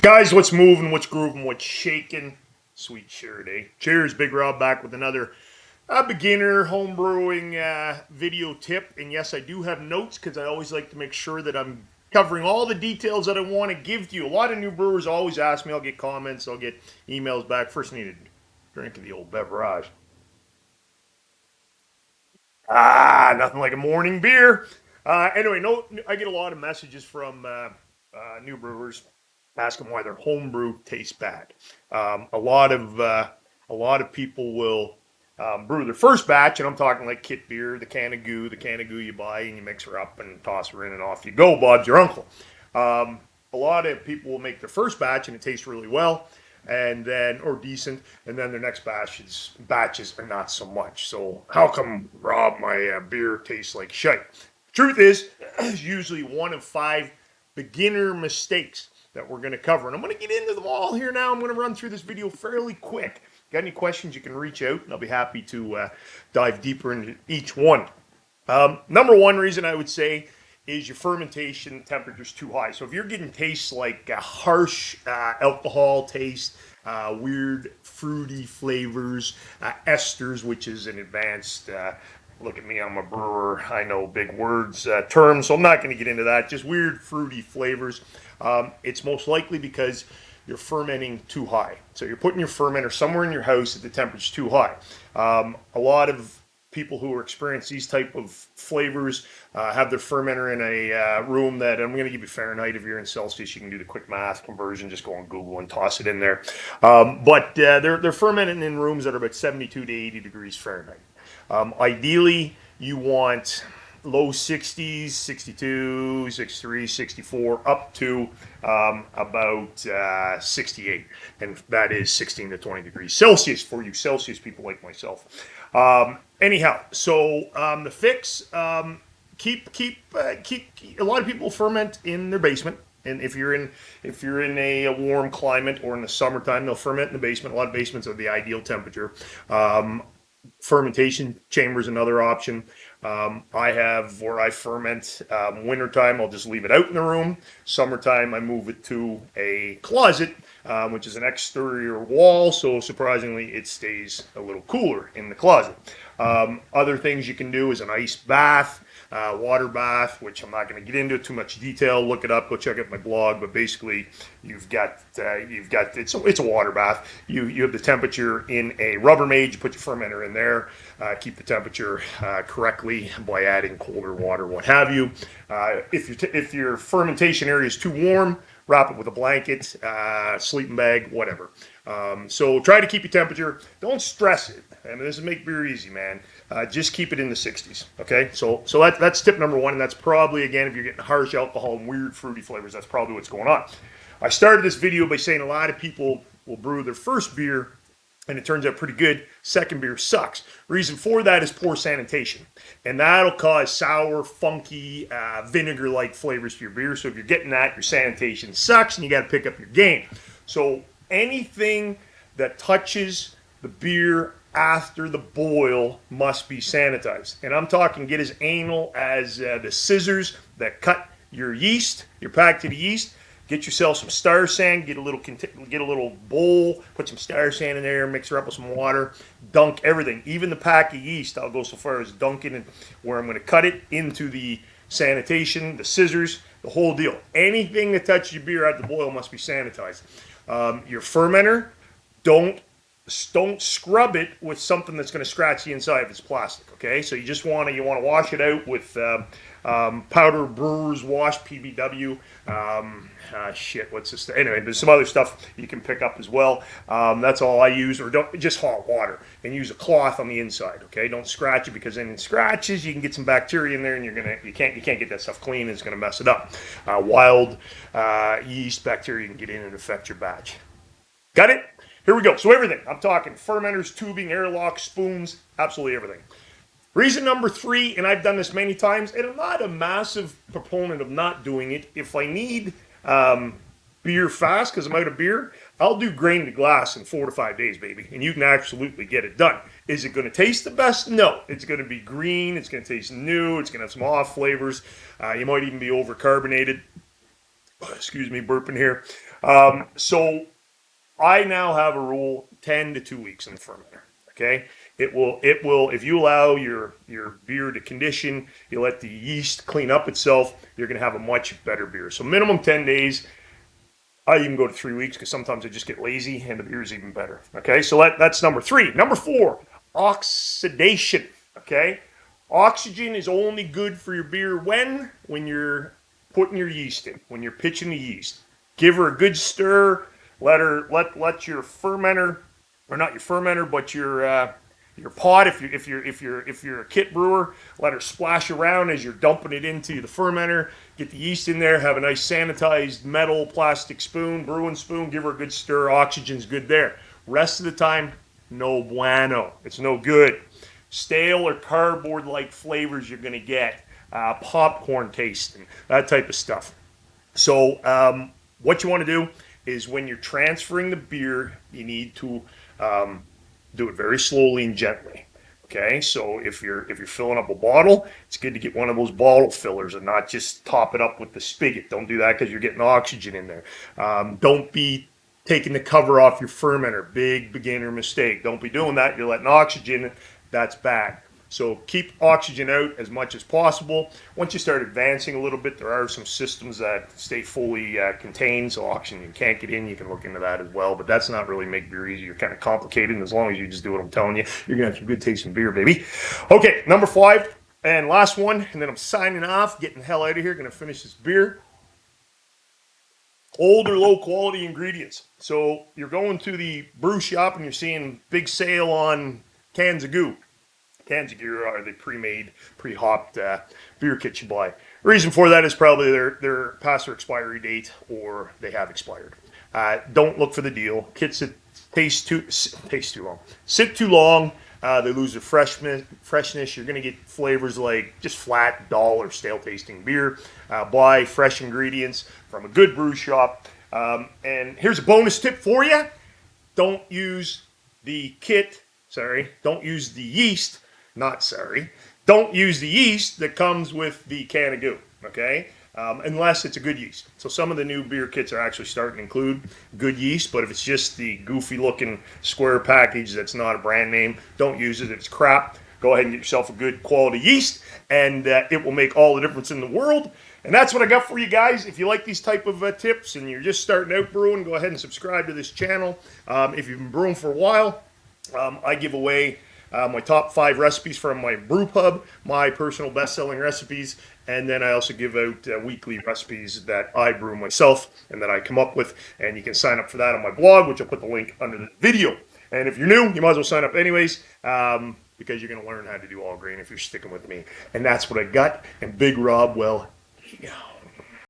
Guys, what's moving, what's grooving, what's shaking? Sweet shirt, eh? Cheers, Big Rob, back with another beginner home brewing video tip. And yes, I do have notes because I always like to make sure that I'm covering all the details that I want to give to you. A lot of new brewers always ask me, I'll get comments, I'll get emails back. First, I need a drink of the old beverage. Nothing like a morning beer. Anyway, no, I get a lot of messages from new brewers asking why their homebrew tastes bad. A lot of people will brew their first batch, and I'm talking like kit beer, the can of goo you buy, and you mix her up and toss her in, and off you go. Bob's your uncle. A lot of people will make their first batch, and it tastes really well, and then or decent, and then their next batches are not so much. So how come, Rob, my beer tastes like shite? Truth is, it's usually one of five beginner mistakes that we're going to cover, and I'm going to get into them all here now. I'm going to run through this video fairly quick. Got any questions, you can reach out, and I'll be happy to dive deeper into each one. Number one reason I would say is your fermentation temperature is too high. So if you're getting tastes like harsh alcohol taste, weird fruity flavors, esters, which is an advanced, look at me, I'm a brewer, I know big words, terms, so I'm not going to get into that. Just weird fruity flavors. It's most likely because you're fermenting too high. So you're putting your fermenter somewhere in your house at the temperature's too high. A lot of people who experience these type of flavors have their fermenter in a room that, I'm going to give you Fahrenheit. If you're in Celsius, you can do the quick math conversion. Just go on Google and toss it in there. But they're fermenting in rooms that are about 72 to 80 degrees Fahrenheit. Ideally, you want low 60s, 62, 63, 64, up to about 68. And that is 16 to 20 degrees Celsius for you Celsius people like myself. Anyhow, so the fix, keep a lot of people ferment in their basement. And if you're in a warm climate or in the summertime, they'll ferment in the basement. A lot of basements are the ideal temperature. Fermentation chamber is another option. I have where I ferment. Wintertime, I'll just leave it out in the room. Summertime, I move it to a closet, which is an exterior wall. So surprisingly, it stays a little cooler in the closet. Other things you can do is an ice bath. Water bath, which I'm not going to get into too much detail. Look it up. Go check out my blog. But basically, you've got it's a water bath. You have the temperature in a Rubbermaid. You put your fermenter in there. Keep the temperature correctly by adding colder water, what have you. If your fermentation area is too warm, wrap it with a blanket, sleeping bag, whatever. So try to keep your temperature. Don't stress it. I mean, this is make beer easy, man. Just keep it in the 60s. Okay, so that's tip number one, and that's probably, again, if you're getting harsh alcohol and weird fruity flavors, that's probably what's going on. I started this video by saying a lot of people will brew their first beer and it turns out pretty good. Second beer sucks. Reason for that is poor sanitation, and that'll cause sour, funky, vinegar-like flavors to your beer. So if you're getting that, your sanitation sucks, and you got to pick up your game. So anything that touches the beer after the boil must be sanitized, and I'm talking get as anal as the scissors that cut your yeast, your pack to the yeast. Get yourself some Star San. Get a little bowl. Put some Star San in there. Mix her up with some water. Dunk everything, even the pack of yeast. I'll go so far as dunking it, where I'm going to cut it into the sanitation, the scissors, the whole deal. Anything that touches your beer at the boil must be sanitized. Your fermenter, don't scrub it with something that's going to scratch the inside if it's plastic. Okay, so you want to wash it out with powder brewer's wash, PBW. What's this? Anyway, there's some other stuff you can pick up as well. That's all I use, or don't just hot water and use a cloth on the inside. Okay, don't scratch it, because then in scratches you can get some bacteria in there, and you can't get that stuff clean. And it's going to mess it up. Wild yeast bacteria can get in and affect your batch. Got it? Here we go. So everything. I'm talking fermenters, tubing, airlocks, spoons, absolutely everything. Reason number three, and I've done this many times, and I'm not a massive proponent of not doing it. If I need beer fast because I'm out of beer, I'll do grain to glass in 4 to 5 days, baby, and you can absolutely get it done. Is it going to taste the best? No. It's going to be green. It's going to taste new. It's going to have some off flavors. You might even be overcarbonated. Excuse me, burping here. So I now have a rule 10 to 2 weeks in the fermenter. Okay. It will, if you allow your beer to condition, you let the yeast clean up itself, you're going to have a much better beer. So minimum 10 days. I even go to 3 weeks because sometimes I just get lazy and the beer is even better. Okay, so that's number three. Number four, oxidation. Okay, oxygen is only good for your beer when you're putting your yeast in, when you're pitching the yeast. Give her a good stir. Let your fermenter, or not your fermenter, but your pot, if you're a kit brewer, let her splash around as you're dumping it into the fermenter. Get the yeast in there. Have a nice sanitized metal plastic spoon, brewing spoon. Give her a good stir. Oxygen's good there. Rest of the time, no bueno. It's no good. Stale or cardboard-like flavors you're gonna get. Popcorn tasting, that type of stuff. So what you want to do is when you're transferring the beer, you need to do it very slowly and gently. Okay, so if you're filling up a bottle, it's good to get one of those bottle fillers and not just top it up with the spigot. Don't do that because you're getting oxygen in there. Don't be taking the cover off your fermenter. Big beginner mistake. Don't be doing that. You're letting oxygen. That's bad. So keep oxygen out as much as possible. Once you start advancing a little bit, there are some systems that stay fully contained, so oxygen can't get in. You can look into that as well, but that's not really make beer easy. You're kind of complicated, and as long as you just do what I'm telling you, you're going to have some good tasting beer, baby. Okay, number five, and last one, and then I'm signing off, getting the hell out of here, going to finish this beer. Old or low quality ingredients. So you're going to the brew shop and you're seeing big sale on cans of goo. Cans of gear are the pre-made, pre-hopped beer kits you buy. The reason for that is probably they're past their expiry date or they have expired. Don't look for the deal. Kits that taste too long, sit too long. They lose their freshness. You're going to get flavors like just flat, dull, or stale tasting beer. Buy fresh ingredients from a good brew shop. And here's a bonus tip for you: don't use the kit. Don't use the yeast. Don't use the yeast that comes with the can of goo, okay? Unless it's a good yeast. So some of the new beer kits are actually starting to include good yeast, but if it's just the goofy looking square package that's not a brand name, don't use it. If it's crap, go ahead and get yourself a good quality yeast, and it will make all the difference in the world. And that's what I got for you guys. If you like these type of tips and you're just starting out brewing, go ahead and subscribe to this channel. If you've been brewing for a while, I give away my top 5 recipes from my brew pub, my personal best-selling recipes, and then I also give out weekly recipes that I brew myself and that I come up with, and you can sign up for that on my blog, which I'll put the link under the video. And if you're new, you might as well sign up anyways, because you're going to learn how to do all grain if you're sticking with me. And that's what I got. And Big Rob, well, here you go.